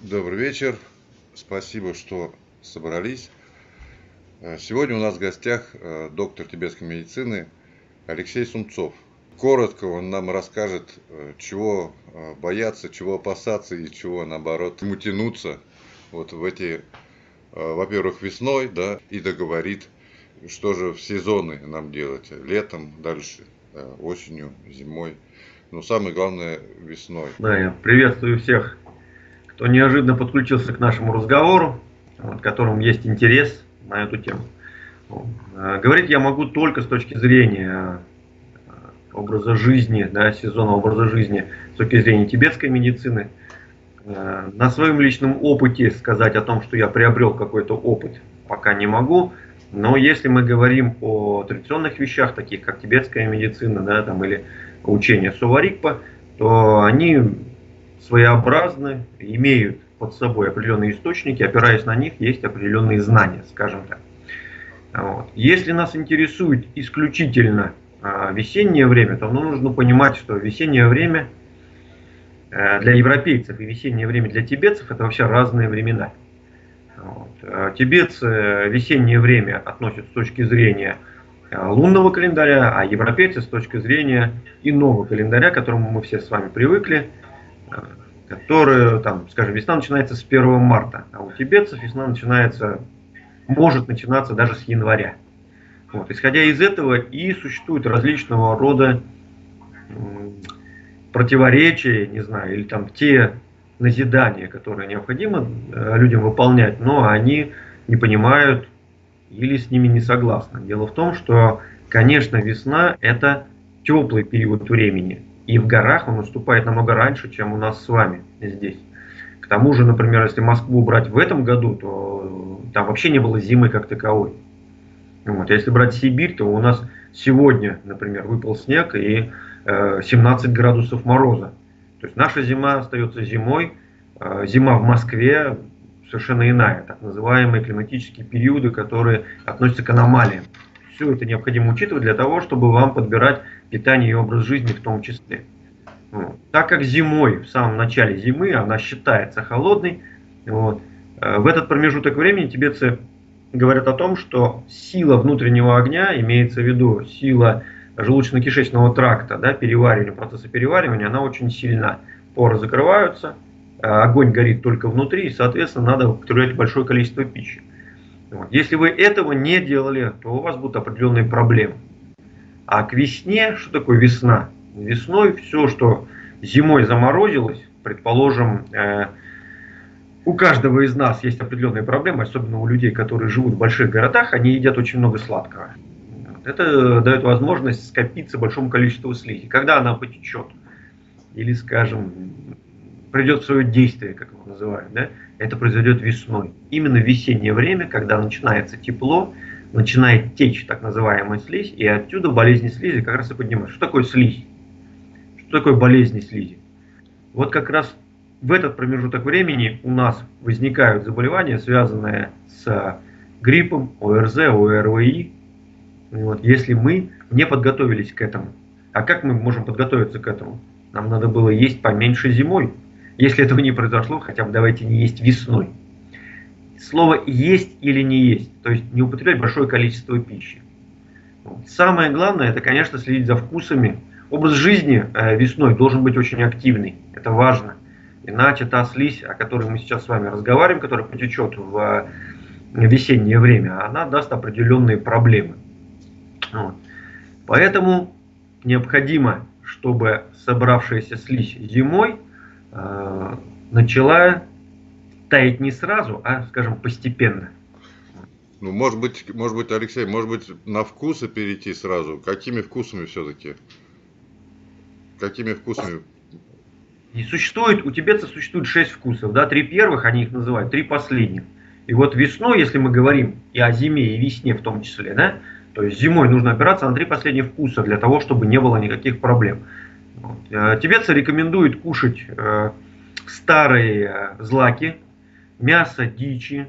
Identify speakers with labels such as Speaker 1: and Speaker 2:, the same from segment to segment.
Speaker 1: Добрый вечер. Спасибо, что собрались. Сегодня у нас в гостях доктор тибетской медицины Алексей Сумцов. Коротко он нам расскажет, чего бояться, чего опасаться и чего, наоборот, ему тянуться вот в эти, во-первых, весной, да, и договорит, что же в сезоны нам делать. Летом, дальше осенью, зимой. Но самое главное весной.
Speaker 2: Да, я приветствую всех, кто неожиданно подключился к нашему разговору, в котором есть интерес на эту тему. Говорить я могу только с точки зрения образа жизни, да, сезона образа жизни, с точки зрения тибетской медицины. На своем личном опыте сказать о том, что я приобрел какой-то опыт, пока не могу. Но если мы говорим о традиционных вещах, таких как тибетская медицина, да, там, или учение Суварикпа, то они своеобразны, имеют под собой определенные источники, опираясь на них, есть определенные знания, скажем так. Вот. Если нас интересует исключительно весеннее время, то нужно понимать, что весеннее время для европейцев и весеннее время для тибетцев это вообще разные времена. Вот. Тибетцы весеннее время относят с точки зрения лунного календаря, а европейцы с точки зрения иного календаря, к которому мы все с вами привыкли, который, там, скажем, весна начинается с 1 марта, а у тибетцев весна может начинаться даже с января. Вот. Исходя из этого и существуют различного рода противоречия, не знаю, или там те назидания, которые необходимо людям выполнять, но они не понимают или с ними не согласны. Дело в том, что, конечно, весна это теплый период времени, и в горах он наступает намного раньше, чем у нас с вами здесь. К тому же, например, если Москву брать в этом году, то там вообще не было зимы как таковой. Вот. Если брать Сибирь, то у нас сегодня, например, выпал снег и 17 градусов мороза. То есть наша зима остается зимой, зима в Москве совершенно иная, так называемые климатические периоды, которые относятся к аномалиям. Все это необходимо учитывать для того, чтобы вам подбирать питание и образ жизни в том числе. Вот. Так как зимой, в самом начале зимы, она считается холодной, вот, в этот промежуток времени тибетцы говорят о том, что сила внутреннего огня, имеется в виду сила желудочно-кишечного тракта, да, переваривания, процесса переваривания, она очень сильна. Поры закрываются, огонь горит только внутри, и, соответственно, надо употреблять большое количество пищи. Вот. Если вы этого не делали, то у вас будут определенные проблемы. А к весне, что такое весна? Весной все, что зимой заморозилось, предположим, у каждого из нас есть определенные проблемы, особенно у людей, которые живут в больших городах, они едят очень много сладкого. Это дает возможность скопиться большому количеству слизи. Когда она потечет, или, скажем, придет в свое действие, как его называют, да, это произойдет весной. Именно в весеннее время, когда начинается тепло, начинает течь так называемая слизь, и отсюда болезни слизи как раз и поднимают. Что такое слизь? Что такое болезни слизи? Вот как раз в этот промежуток времени у нас возникают заболевания, связанные с гриппом, ОРЗ, ОРВИ, вот, если мы не подготовились к этому. А как мы можем подготовиться к этому? Нам надо было есть поменьше зимой. Если этого не произошло, хотя бы давайте не есть весной. Слово «есть» или «не есть», то есть не употреблять большое количество пищи. Вот. Самое главное, это, конечно, следить за вкусами. Образ жизни весной должен быть очень активный, это важно. Иначе та слизь, о которой мы сейчас с вами разговариваем, которая потечет в весеннее время, она даст определенные проблемы. Вот. Поэтому необходимо, чтобы собравшаяся слизь зимой начала таять не сразу, а, скажем, постепенно.
Speaker 1: Ну, может быть, Алексей, может быть, на вкусы перейти сразу. Какими вкусами все-таки? Какими вкусами?
Speaker 2: И у тибетцев существует 6 вкусов, да, 3 первых, они их называют, 3 последних. И вот весной, если мы говорим и о зиме, и весне в том числе, да, то есть зимой нужно опираться на 3 последних вкуса, для того, чтобы не было никаких проблем. Вот. Тибетцы рекомендуют кушать старые злаки, мясо дичи.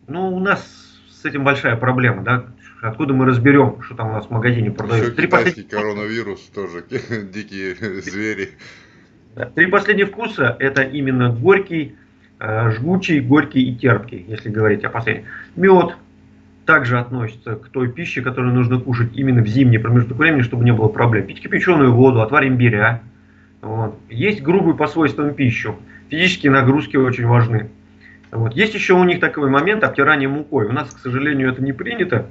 Speaker 2: Но у нас с этим большая проблема, да. Откуда мы разберем, что там у нас в магазине продается?
Speaker 1: Еще китайский коронавирус тоже, дикие звери.
Speaker 2: 3 последних вкуса это именно горький, жгучий, горький и терпкий, если говорить о последнем. Мед также относится к той пище, которую нужно кушать именно в зимний промежуток времени, чтобы не было проблем. Пить кипяченую воду, отвар имбиря. Вот. Есть грубую по свойствам пищу. Физические нагрузки очень важны. Вот. Есть еще у них такой момент обтирания мукой. У нас, к сожалению, это не принято,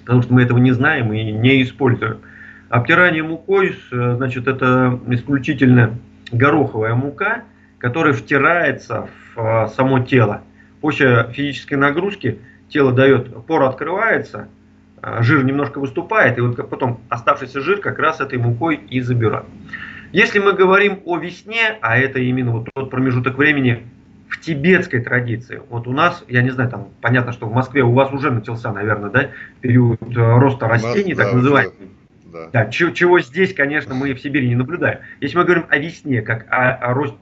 Speaker 2: потому что мы этого не знаем и не используем. Обтирание мукой, значит, это исключительно гороховая мука, которая втирается в само тело. После физической нагрузки тело дает, пора открывается, жир немножко выступает, и вот потом оставшийся жир как раз этой мукой и забирают. Если мы говорим о весне, а это именно вот тот промежуток времени в тибетской традиции, вот у нас, я не знаю, там понятно, что в Москве у вас уже начался, наверное, да, период роста растений, так называемый. Да, чего здесь, конечно, мы в Сибири не наблюдаем. Если мы говорим о весне, как о росте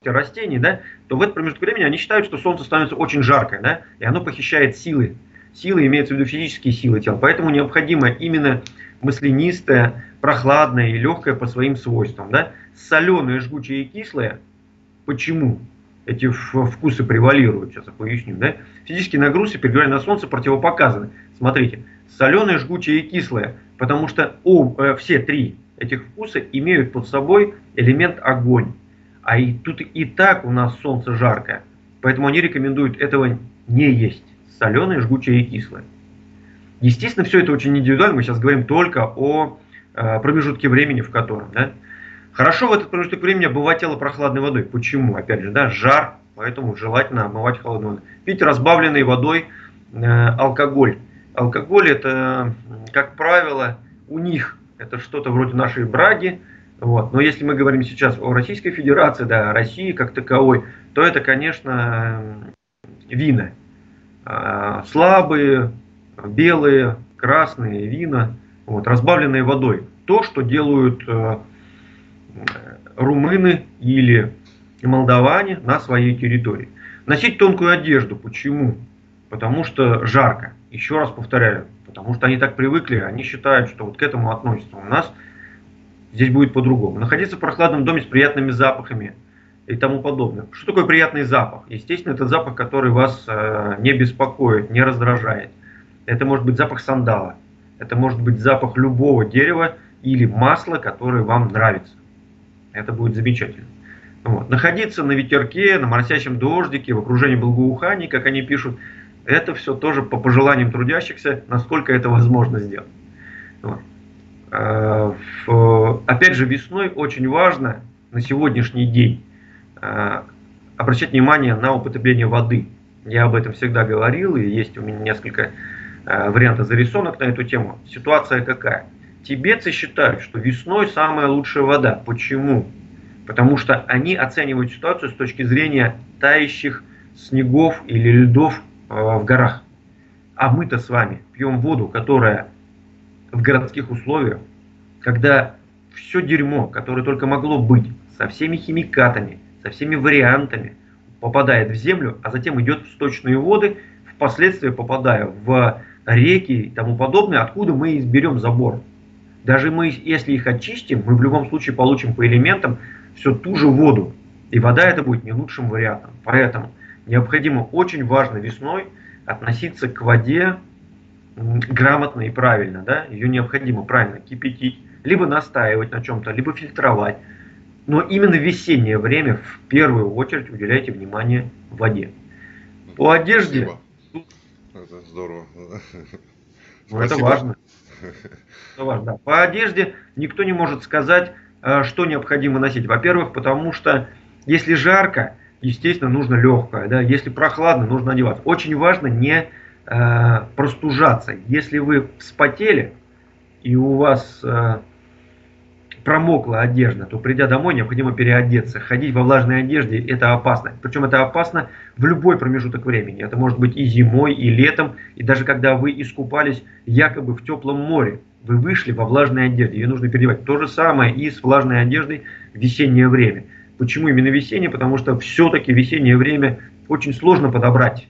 Speaker 2: растений, да, то в этот промежуток времени они считают, что солнце становится очень жаркое, да, и оно похищает силы. Силы имеются в виду физические силы тела. Поэтому необходимо именно маслянистое, прохладное и легкое по своим свойствам. Да. Соленое, жгучее и кислое. Почему эти вкусы превалируют? Сейчас я поясню. Да. Физические нагрузки при перегревании на солнце противопоказаны. Смотрите, соленое, жгучее и кислое. Потому что все три этих вкуса имеют под собой элемент огонь. А и тут и так у нас солнце жаркое. Поэтому они рекомендуют этого не есть. Соленое, жгучее и кислое. Естественно, все это очень индивидуально. Мы сейчас говорим только о промежутке времени, в котором. Да? Хорошо в этот промежуток времени обмывать тело прохладной водой. Почему? Опять же, да, жар, поэтому желательно обмывать холодной водой. Пить разбавленной водой алкоголь. Алкоголь это, как правило, у них это что-то вроде нашей браги. Вот. Но если мы говорим сейчас о Российской Федерации, да, о России как таковой, то это, конечно, вина. Слабые, белые, красные вина, вот, разбавленные водой. То, что делают румыны или молдаване на своей территории. Носить тонкую одежду. Почему? Потому что жарко. Еще раз повторяю. Потому что они так привыкли, они считают, что вот к этому относятся. У нас здесь будет по-другому. Находиться в прохладном доме с приятными запахами и тому подобное. Что такое приятный запах? Естественно, это запах, который вас не беспокоит, не раздражает. Это может быть запах сандала. Это может быть запах любого дерева или масла, которое вам нравится. Это будет замечательно. Вот. Находиться на ветерке, на моросящем дождике, в окружении благоуханий, как они пишут, это все тоже по пожеланиям трудящихся, насколько это возможно сделать. Вот. Опять же, весной очень важно на сегодняшний день обращать внимание на употребление воды. Я об этом всегда говорил, и есть у меня несколько вариантов зарисовок на эту тему. Ситуация какая? Тибетцы считают, что весной самая лучшая вода. Почему? Потому что они оценивают ситуацию с точки зрения тающих снегов или льдов в горах. А мы-то с вами пьем воду, которая в городских условиях, когда все дерьмо, которое только могло быть, со всеми химикатами, со всеми вариантами, попадает в землю, а затем идет в сточные воды, впоследствии попадая в реки и тому подобное, откуда мы изберем забор. Даже мы, если их очистим, мы в любом случае получим по элементам все ту же воду. И вода это будет не лучшим вариантом. Поэтому необходимо, очень важно весной относиться к воде грамотно и правильно. Да? Ее необходимо правильно кипятить, либо настаивать на чем-то, либо фильтровать. Но именно в весеннее время в первую очередь уделяйте внимание воде. По одежде...
Speaker 1: Спасибо. Это здорово.
Speaker 2: Ну, это важно. Это важно, да. По одежде никто не может сказать, что необходимо носить. Во-первых, потому что если жарко, естественно, нужно легкое. Да? Если прохладно, нужно одеваться. Очень важно не простужаться. Если вы вспотели и у вас промокла одежда, то придя домой, необходимо переодеться. Ходить во влажной одежде это опасно. Причем это опасно в любой промежуток времени. Это может быть и зимой, и летом, и даже когда вы искупались якобы в теплом море. Вы вышли во влажной одежде, ее нужно переодевать. То же самое и с влажной одеждой в весеннее время. Почему именно весеннее? Потому что все-таки в весеннее время очень сложно подобрать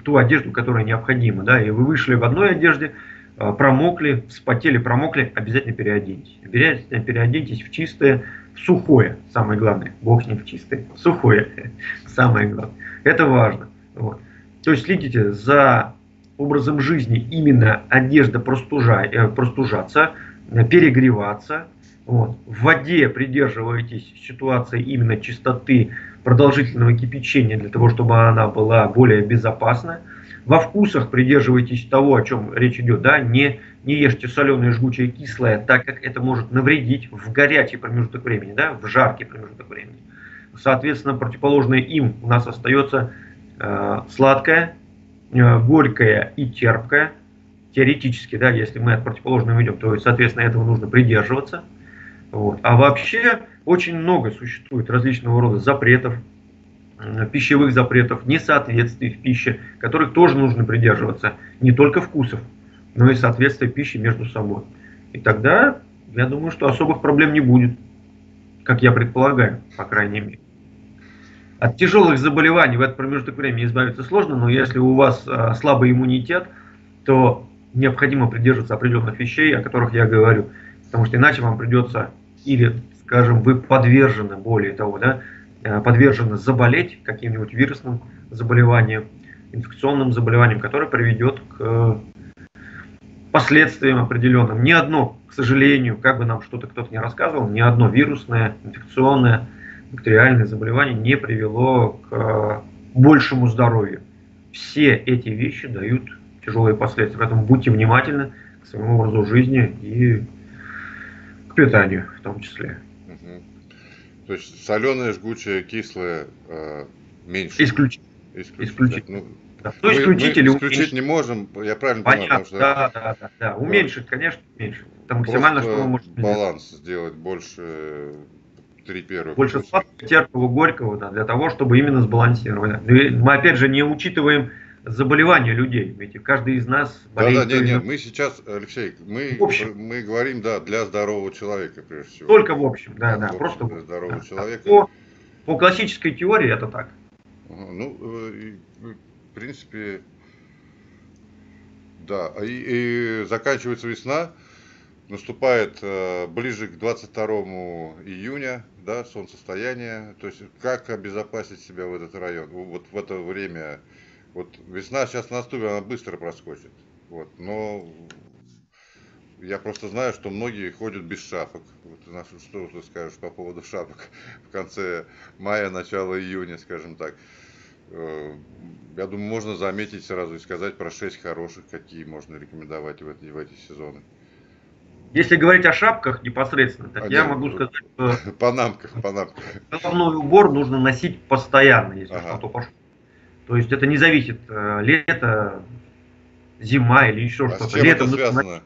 Speaker 2: ту одежду, которая необходима. Да? И вы вышли в одной одежде, промокли, вспотели, промокли, обязательно переоденьтесь. Обязательно переоденьтесь в чистое, сухое, самое главное, бог с ним в чистое, сухое, самое главное, это важно. Вот. То есть следите за образом жизни, именно одежда простужаться, перегреваться. Вот. В воде придерживайтесь ситуации именно чистоты, продолжительного кипячения, для того, чтобы она была более безопасна. Во вкусах придерживайтесь того, о чем речь идет. Да? Не ешьте соленое, жгучее, кислое, так как это может навредить в горячий промежуток времени, да? В жаркий промежуток времени. Соответственно, противоположное им у нас остается сладкое, горькое и терпкое. Теоретически, да, если мы от противоположного идем, то, соответственно, этого нужно придерживаться. Вот. А вообще очень много существует различного рода запретов, пищевых запретов, несоответствий в пище, которых тоже нужно придерживаться. Не только вкусов, но и соответствия пищи между собой. И тогда, я думаю, что особых проблем не будет, как я предполагаю, по крайней мере. От тяжелых заболеваний в этот промежуток времени избавиться сложно, но если у вас слабый иммунитет, то необходимо придерживаться определенных вещей, о которых я говорю. Потому что иначе вам придется, или, скажем, вы подвержены, более того, да, подвержены заболеть каким-нибудь вирусным заболеванием, инфекционным заболеванием, которое приведет к последствиям определенным. Ни одно, к сожалению, как бы нам что-то кто-то не рассказывал, ни одно вирусное, инфекционное, бактериальное заболевание не привело к большему здоровью. Все эти вещи дают тяжелые последствия. Поэтому будьте внимательны к своему образу жизни и к питанию в том числе.
Speaker 1: Угу. То есть соленое, жгучее, кислое меньше.
Speaker 2: Исключить.
Speaker 1: Ну,
Speaker 2: да. Ну, исключить или
Speaker 1: исключить не можем, я правильно понимаю?
Speaker 2: Понятно, что... да. Уменьшить, конечно, меньше. Это максимально, что мы можем
Speaker 1: баланс сделать больше 3 первых.
Speaker 2: Больше сладкого, терпкого, горького, да, для того, чтобы именно сбалансировать. Мы опять же не учитываем заболевания людей, ведь каждый из нас болеет.
Speaker 1: Нет, мы сейчас, Алексей, мы говорим, да, для здорового человека, прежде всего.
Speaker 2: Только в общем, да, просто
Speaker 1: для здорового человека.
Speaker 2: По классической теории это так.
Speaker 1: Ну, в принципе, да, и заканчивается весна, наступает ближе к 22 июня, да, солнцестояние, то есть как обезопасить себя в этот район, вот в это время. Вот весна сейчас наступит, она быстро проскочит. Вот, но я просто знаю, что многие ходят без шапок. Вот, что ты скажешь по поводу шапок в конце мая, начало июня, скажем так. Я думаю, можно заметить сразу и сказать про 6 хороших, какие можно рекомендовать в эти сезоны.
Speaker 2: Если говорить о шапках непосредственно, так я могу сказать, что
Speaker 1: панамках.
Speaker 2: Головной убор нужно носить постоянно, если что-то пошло. То есть это не зависит лето, зима или еще что-то.
Speaker 1: С чем это связано?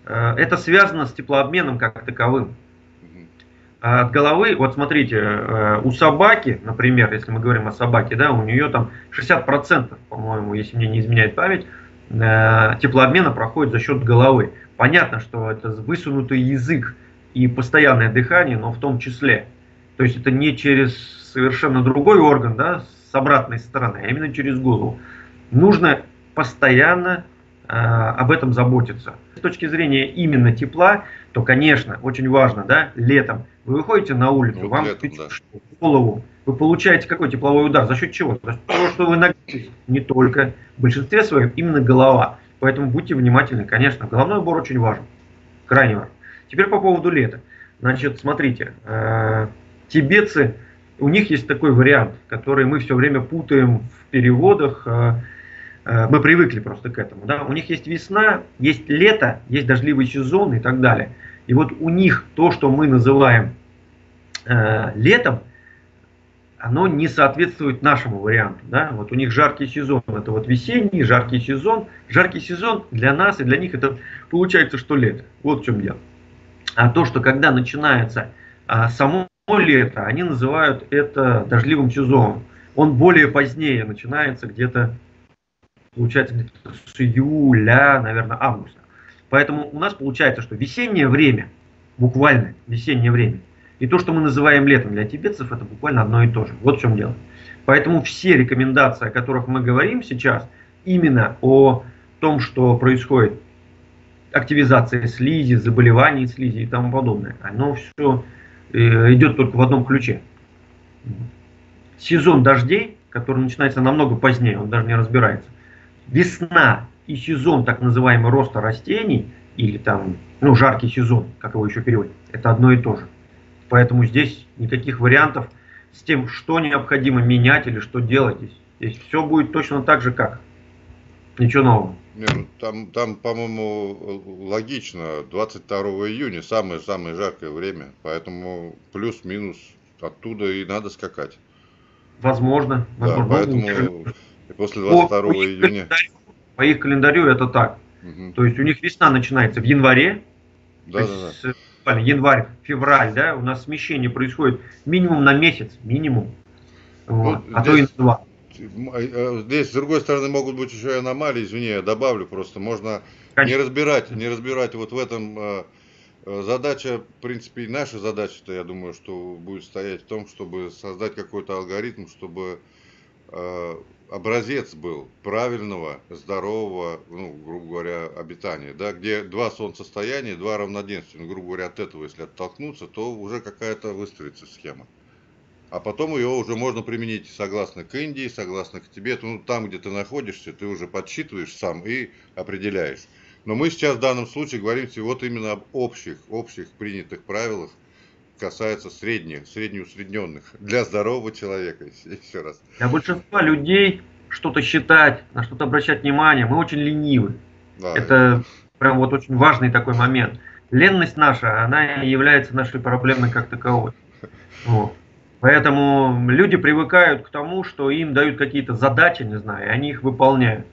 Speaker 2: Это связано с теплообменом как таковым. От головы, вот смотрите, у собаки, например, если мы говорим о собаке, да, у нее там 60%, по-моему, если мне не изменяет память, теплообмена проходит за счет головы. Понятно, что это высунутый язык и постоянное дыхание, но в том числе. То есть это не через совершенно другой орган, да, с обратной стороны, а именно через голову. Нужно постоянно об этом заботиться. С точки зрения именно тепла, то, конечно, очень важно, да, летом вы выходите на улицу, вот вам летом, в голову, вы получаете какой тепловой удар, за счет чего? За счет того, что вы нагрелись, не только, в большинстве своем именно голова. Поэтому будьте внимательны, конечно, головной убор очень важен, крайне важен. Теперь по поводу лета. Значит, смотрите, тибетцы, у них есть такой вариант, который мы все время путаем в переводах, мы привыкли просто к этому. Да? У них есть весна, есть лето, есть дождливый сезон и так далее. И вот у них то, что мы называем летом, оно не соответствует нашему варианту. Да? Вот у них жаркий сезон, это вот весенний, жаркий сезон. Жаркий сезон для нас и для них это получается, что лето. Вот в чем дело. А то, что когда начинается само лето, они называют это дождливым сезоном. Он более позднее начинается где-то, получается, где-то с июля, наверное, августа. Поэтому у нас получается, что весеннее время, буквально весеннее время, и то, что мы называем летом для тибетцев, это буквально одно и то же. Вот в чем дело. Поэтому все рекомендации, о которых мы говорим сейчас, именно о том, что происходит активизация слизи, заболеваний слизи и тому подобное. Оно все идет только в одном ключе. Сезон дождей, который начинается намного позднее, он даже не разбирается. Весна и сезон так называемый роста растений, или там, ну, жаркий сезон, как его еще переводят, это одно и то же. Поэтому здесь никаких вариантов с тем, что необходимо менять или что делать. Здесь все будет точно так же, как. Ничего нового.
Speaker 1: Не, ну, там, по-моему, логично, 22 июня самое жаркое время, поэтому плюс-минус оттуда и надо скакать.
Speaker 2: Возможно,
Speaker 1: Да,
Speaker 2: возможно.
Speaker 1: поэтому после 22 июня.
Speaker 2: По их календарю это так.
Speaker 1: Угу.
Speaker 2: То есть у них весна начинается в январе.
Speaker 1: Да,
Speaker 2: да. Январь, февраль, да, у нас смещение происходит минимум на месяц, минимум. Вот,
Speaker 1: ну,
Speaker 2: а то и на 2.
Speaker 1: Здесь, с другой стороны, могут быть еще и аномалии, извини, я добавлю просто. Можно не разбирать вот в этом. Задача, в принципе, и наша задача-то, я думаю, что будет стоять в том, чтобы создать какой-то алгоритм, чтобы образец был правильного, здорового, ну, грубо говоря, обитания, да, где два солнцестояния, два равноденствия. Ну, грубо говоря, от этого, если оттолкнуться, то уже какая-то выстроится схема. А потом ее уже можно применить согласно к Индии, согласно к Тибету. Ну, там, где ты находишься, ты уже подсчитываешь сам и определяешь. Но мы сейчас в данном случае говорим вот именно об общих принятых правилах, касается среднеусредненных для здорового человека, еще раз.
Speaker 2: Для большинства людей что-то считать, на что-то обращать внимание, мы очень ленивы. Да. Это прям вот очень важный такой момент. Ленность наша, она является нашей проблемой как таковой. Вот. Поэтому люди привыкают к тому, что им дают какие-то задачи, не знаю, и они их выполняют.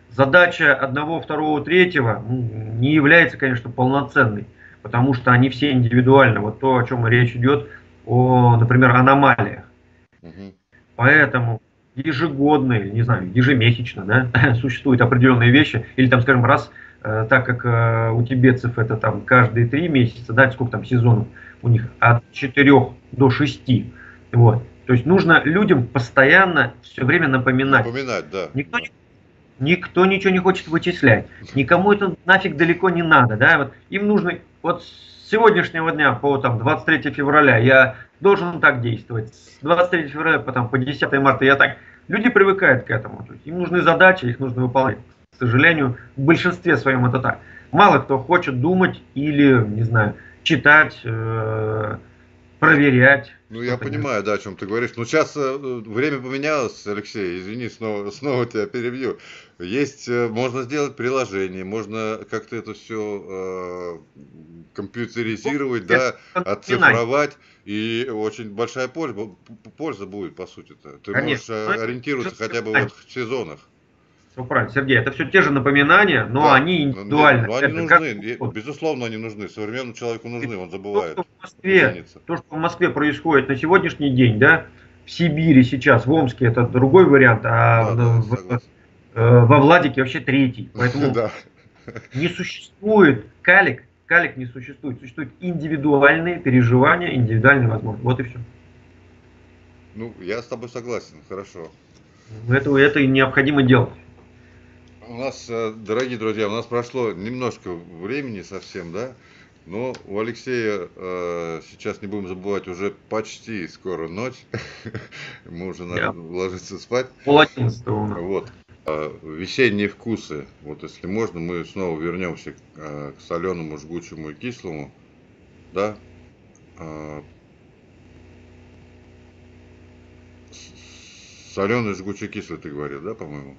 Speaker 2: Задача одного, второго, третьего не является, конечно, полноценной, потому что они все индивидуальны. Вот то, о чем речь идет, например, аномалиях. Угу. Поэтому ежегодно, не знаю, ежемесячно, да, существуют определенные вещи, или там, скажем, раз, так как у тибетцев это там каждые 3 месяца, да, сколько там сезонов у них, от 4 до 6. Вот. То есть нужно людям постоянно все время напоминать.
Speaker 1: Напоминать, да.
Speaker 2: Никто ничего не хочет вычислять. Никому это нафиг далеко не надо. Да? Вот им нужно вот с сегодняшнего дня по там, 23 февраля я должен так действовать. С 23 февраля по 10 марта я так. Люди привыкают к этому. То есть им нужны задачи, их нужно выполнять. К сожалению, в большинстве своем это так. Мало кто хочет думать или, не знаю, читать, проверять.
Speaker 1: Ну, я понимаю, да, о чем ты говоришь. Но сейчас время поменялось, Алексей, извини, снова тебя перебью. Можно сделать приложение, можно как-то это все компьютеризировать, да, оцифровать, и очень большая польза будет, по сути-то. Ты можешь ориентироваться хотя бы вот в сезонах.
Speaker 2: Все правильно, Сергей, это все те же напоминания, но да, они индивидуальны.
Speaker 1: Но они нужны, безусловно, они нужны. Современному человеку нужны, он забывает.
Speaker 2: То, что в Москве происходит на сегодняшний день, да, в Сибири сейчас, в Омске это другой вариант, а во Владике вообще третий. Поэтому не существует калик не существует. Существуют индивидуальные переживания, индивидуальные возможности. Вот и все.
Speaker 1: Ну, я с тобой согласен, хорошо.
Speaker 2: Это и необходимо делать.
Speaker 1: У нас, дорогие друзья, у нас прошло немножко времени совсем, да, но у Алексея сейчас, не будем забывать, уже почти скоро ночь, мы уже надо ложиться спать.
Speaker 2: 11:30.
Speaker 1: Вот, весенние вкусы, вот если можно, мы снова вернемся к соленому, жгучему и кислому, да. Соленый, жгучий, кислый, ты говорил, да, по-моему?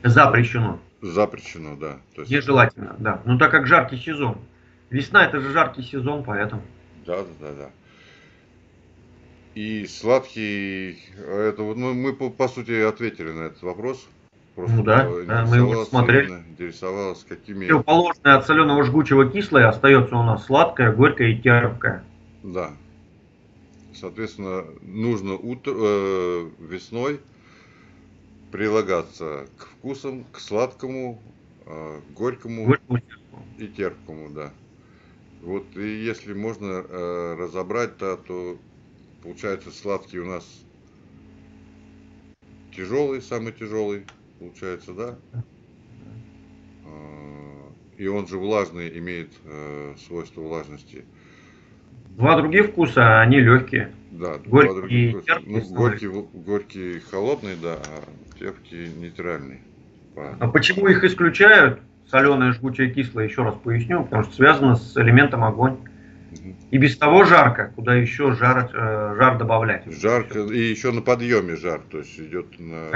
Speaker 2: Запрещено.
Speaker 1: Запрещено, да.
Speaker 2: То есть... Нежелательно, да. Ну так как жаркий сезон. Весна это же жаркий сезон, поэтому.
Speaker 1: Да. И сладкий, это вот мы по сути ответили на этот вопрос.
Speaker 2: Просто мы его смотрели.
Speaker 1: Интересовалось, какими.
Speaker 2: Противоположное от соленого, жгучего, кислое остается у нас сладкое, горькое и терпкое.
Speaker 1: Да. Соответственно, нужно весной прилагаться к вкусам, к сладкому, горькому и терпкому, да. Вот и если можно разобрать, да, то получается сладкий у нас тяжелый, самый тяжелый, получается, да. и он же влажный, имеет свойство влажности.
Speaker 2: Два других вкуса, они легкие.
Speaker 1: Да, два
Speaker 2: Горький
Speaker 1: других.
Speaker 2: и терпкий.
Speaker 1: Ну, горький холодный, да, а терпкий нейтральный.
Speaker 2: А почему их исключают? Соленое, жгучее, кислое, еще раз поясню, потому что связано с элементом огонь. И без того жарко, куда еще жар добавлять.
Speaker 1: Жарко, и еще на подъеме жар, то есть идет на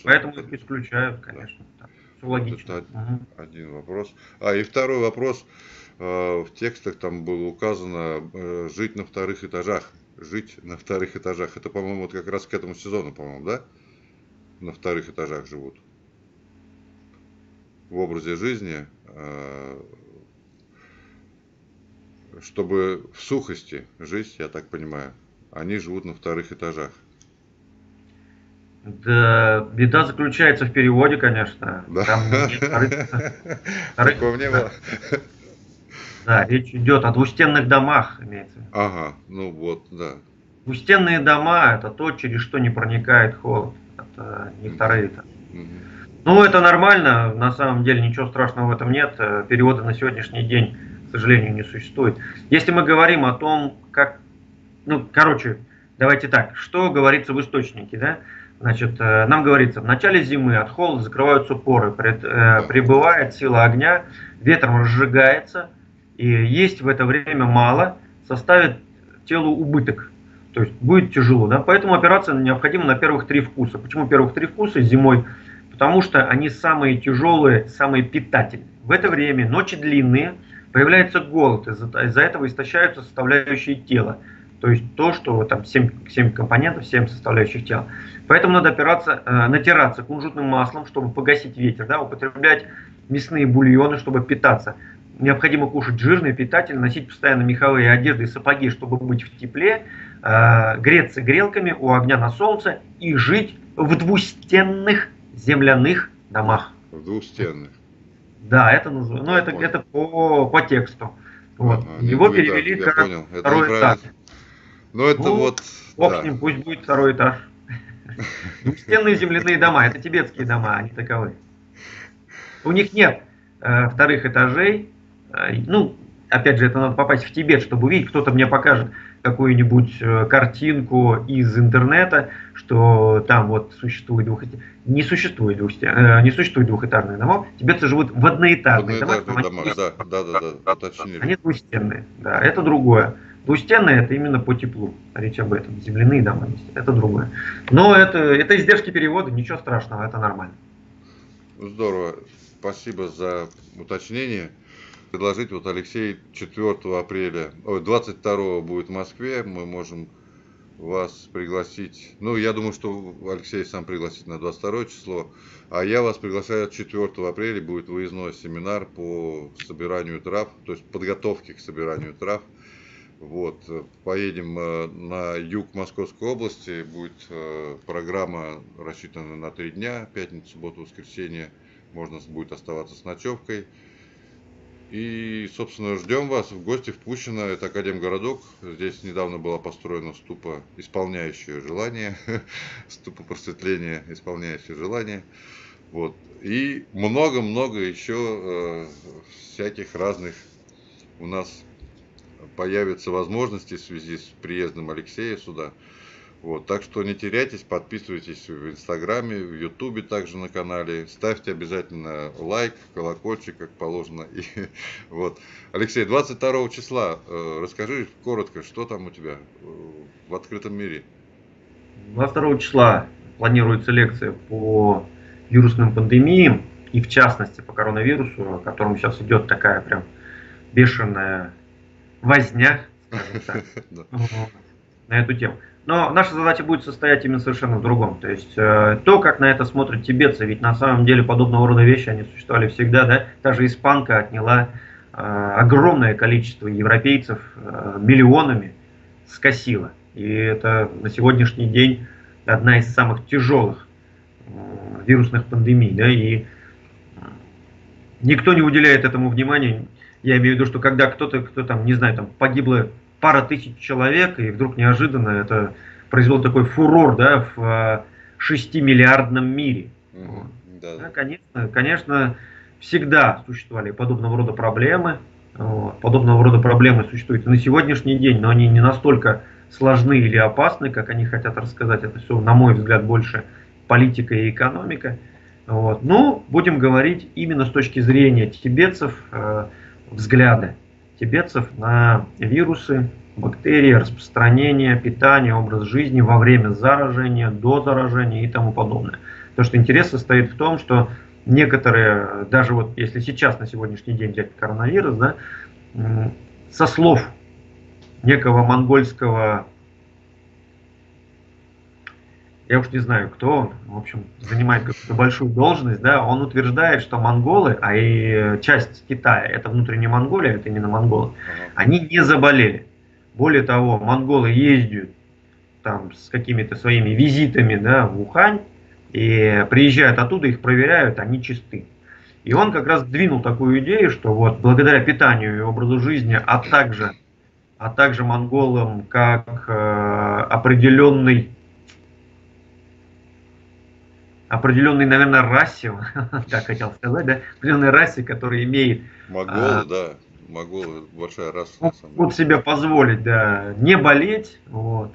Speaker 2: Поэтому их исключают, конечно. Да. Все логично.
Speaker 1: Это один вопрос. И второй вопрос. В текстах там было указано жить на вторых этажах. Жить на вторых этажах. Это, по-моему, вот как раз к этому сезону, по-моему, да? На вторых этажах живут. В образе жизни, чтобы в сухости жить, я так понимаю, они живут на вторых этажах.
Speaker 2: Да, беда заключается в переводе, конечно.
Speaker 1: Да.
Speaker 2: Там
Speaker 1: Такого не было.
Speaker 2: Да, речь идет о двустенных домах, имеется в виду.
Speaker 1: Ага, ну вот, да.
Speaker 2: Двустенные дома – это то, через что не проникает холод. Это не вторые этажи. Ну, это нормально, на самом деле ничего страшного в этом нет. Перевода на сегодняшний день, к сожалению, не существует. Если мы говорим о том, как... Ну, короче, давайте так, что говорится в источнике, да? Значит, нам говорится, в начале зимы от холода закрываются поры, прибывает сила огня, ветром разжигается, и есть в это время мало, составит телу убыток. То есть будет тяжело, да? Поэтому операция необходима на первых 3 вкуса. Почему первых 3 вкуса зимой? Потому что они самые тяжелые, самые питательные. В это время ночи длинные, появляется голод, из-за этого истощаются составляющие тела. То есть то, что там 7 компонентов, 7 составляющих тела. Поэтому надо натираться кунжутным маслом, чтобы погасить ветер, да, употреблять мясные бульоны, чтобы питаться. Необходимо кушать жирные, питательные, носить постоянно меховые одежды и сапоги, чтобы быть в тепле, греться грелками у огня на солнце и жить в двустенных земляных домах.
Speaker 1: В двустенных.
Speaker 2: Да, это называется. Ну, это по тексту. Вот. Его перевели как второй этаж.
Speaker 1: Ну, это вот.
Speaker 2: Бог с ним, пусть будет второй этаж. Двустенные земляные дома, это тибетские дома, они таковы. У них нет вторых этажей. Ну, опять же, это надо попасть в Тибет, чтобы увидеть. Кто-то мне покажет какую-нибудь картинку из интернета, что там вот существует не существует двухэтажных домов. Тибетцы живут в одноэтажных домах.
Speaker 1: Да, уточнили.
Speaker 2: Они двустенные, да, это другое. Двустенные — это именно по теплу, речь об этом. Земляные дома есть, это другое. Но это издержки перевода, ничего страшного, это нормально.
Speaker 1: Здорово, спасибо за уточнение. Предложить, вот Алексей 22 будет в Москве, мы можем вас пригласить, ну, я думаю, что Алексей сам пригласит на 22 число, а я вас приглашаю 4 апреля, будет выездной семинар по собиранию трав, то есть подготовке к собиранию трав. Вот, поедем на юг Московской области, будет программа рассчитана на 3 дня, пятницу, субботу, воскресенье, можно будет оставаться с ночевкой. И, собственно, ждем вас в гости в Пущино, это Академгородок. Здесь недавно была построена ступа, исполняющая желание, ступа просветления, исполняющая желание. Вот. И много-много еще всяких разных у нас появятся возможности в связи с приездом Алексея сюда. Вот, так что не теряйтесь, подписывайтесь в Инстаграме, в Ютубе также на канале, ставьте обязательно лайк, колокольчик, как положено. И, вот. Алексей, 22 числа, расскажи коротко, что там у тебя в открытом мире?
Speaker 2: 22 числа планируется лекция по вирусным пандемиям, и в частности по коронавирусу, о котором сейчас идет такая прям бешеная возня, скажем так, на эту тему. Но наша задача будет состоять именно совершенно в другом. То есть то, как на это смотрят тибетцы, ведь на самом деле подобного рода вещи, они существовали всегда, да? Та же испанка отняла огромное количество европейцев, миллионами скосила. И это на сегодняшний день одна из самых тяжелых вирусных пандемий, да? И никто не уделяет этому внимания. Я имею в виду, что когда кто там, не знаю, там погибло пара тысяч человек, и вдруг неожиданно это произвело такой фурор, да, в 6-миллиардном мире. Да, конечно, всегда существовали подобного рода проблемы. Вот. Подобного рода проблемы существуют и на сегодняшний день, но они не настолько сложны или опасны, как они хотят рассказать. Это все, на мой взгляд, больше политика и экономика. Вот. Но будем говорить именно с точки зрения тибетцев, взгляда тибетцев на вирусы, бактерии, распространение, питание, образ жизни во время заражения, до заражения и тому подобное. То, что интерес состоит в том, что некоторые, даже вот если сейчас на сегодняшний день взять коронавирус, да, со слов некого монгольского, я уж не знаю, кто он, в общем, занимает какую-то большую должность, да, он утверждает, что монголы, а и часть Китая, это внутренняя Монголия, это именно монголы, они не заболели. Более того, монголы ездят там с какими-то своими визитами, да, в Ухань, и приезжают оттуда, их проверяют, они чисты. И он как раз двинул такую идею, что вот благодаря питанию и образу жизни, а также монголам как определенной, наверное, расе, так хотел сказать, да, определенной расе, которая имеет...
Speaker 1: Монголы, да, монголы большая раса.
Speaker 2: Могут себе позволить, да, не болеть, вот.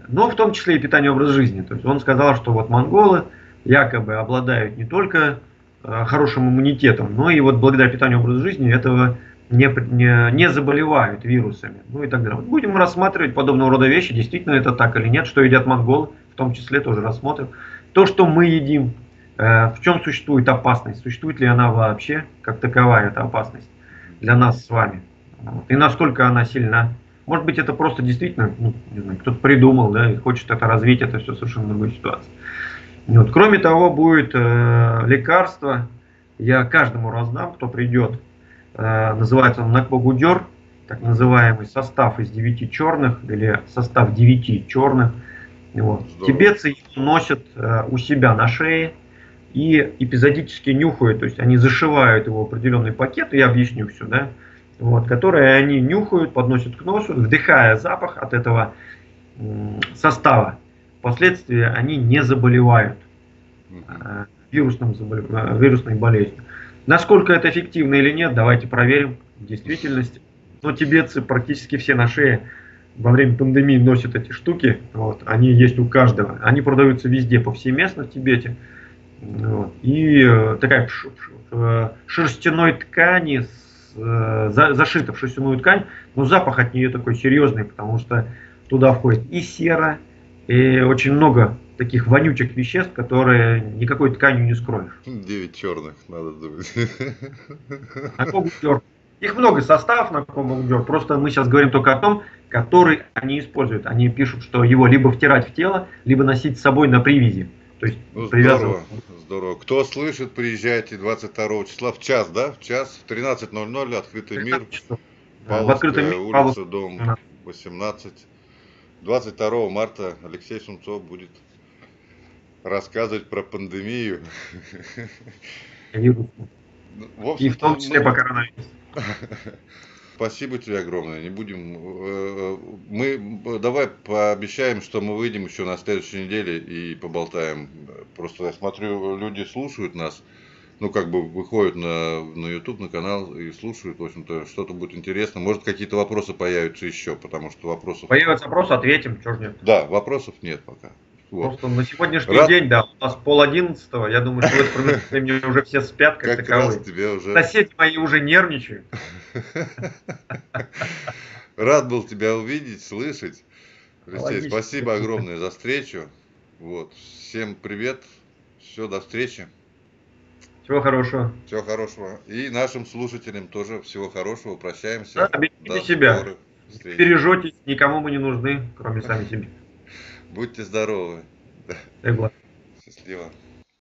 Speaker 2: Но в том числе и питание и образ жизни. То есть он сказал, что вот монголы якобы обладают не только хорошим иммунитетом, но и вот благодаря питанию и образу жизни этого не заболевают вирусами. Ну и так далее. Будем рассматривать подобного рода вещи, действительно это так или нет, что едят монголы, в том числе тоже рассмотрим. То, что мы едим, в чем существует опасность, существует ли она вообще, как таковая эта опасность для нас с вами, и насколько она сильна. Может быть, это просто действительно, ну, не знаю, кто-то придумал, да, и хочет это развить, это все совершенно другая ситуация. Вот. Кроме того, будет лекарство, я каждому раздам, кто придет, называется он Накбогудер, так называемый состав из 9 черных, или состав 9 черных. Вот. Тибетцы его носят у себя на шее и эпизодически нюхают, то есть они зашивают его в определенный пакет, я объясню все, да, вот, которые они нюхают, подносят к носу, вдыхая запах от этого состава. Впоследствии они не заболевают вирусной болезнью. Насколько это эффективно или нет, давайте проверим в действительности. Но тибетцы практически все на шее во время пандемии носят эти штуки. Вот, они есть у каждого. Они продаются везде, повсеместно в Тибете. Вот, и такая шерстяной ткани, зашита в шерстяную ткань, но запах от нее такой серьезный, потому что туда входит и сера, и очень много таких вонючих веществ, которые никакой тканью не скроешь.
Speaker 1: 9 черных, надо думать.
Speaker 2: Накбогудер. Их много составов Накбогудер, просто мы сейчас говорим только о том, который они используют. Они пишут, что его либо втирать в тело, либо носить с собой на привязи. То есть
Speaker 1: здорово, здорово. Кто слышит, приезжайте 22 числа в час, да? В час, в 13:00, открытый мир.
Speaker 2: В открытом мире,
Speaker 1: улица, дом 18. 22 марта Алексей Сунцов будет рассказывать про пандемию.
Speaker 2: И в том числе по коронавирусу.
Speaker 1: Спасибо тебе огромное. Не будем. Мы давай пообещаем, что мы выйдем еще на следующей неделе и поболтаем. Просто я смотрю, люди слушают нас. Ну, как бы выходят на YouTube, на канал и слушают. В общем-то, что-то будет интересно. Может, какие-то вопросы появятся еще, потому что вопросов...
Speaker 2: Появятся вопросы, ответим, чего ж нет.
Speaker 1: Да, вопросов нет пока. Вот.
Speaker 2: Просто на сегодняшний день, да, у нас 10:30, я думаю, что в это промежутке уже все спят, как таковые. Соседи мои уже нервничают.
Speaker 1: Рад был тебя увидеть, слышать. Алексей, спасибо огромное за встречу. Вот. Всем привет. Все, до встречи.
Speaker 2: Всего хорошего.
Speaker 1: Всего хорошего. И нашим слушателям тоже всего хорошего. Прощаемся.
Speaker 2: Да, берегите себя. Бережетесь, никому мы не нужны, кроме сами себе.
Speaker 1: Будьте здоровы.
Speaker 2: Счастливо.
Speaker 1: Счастливо.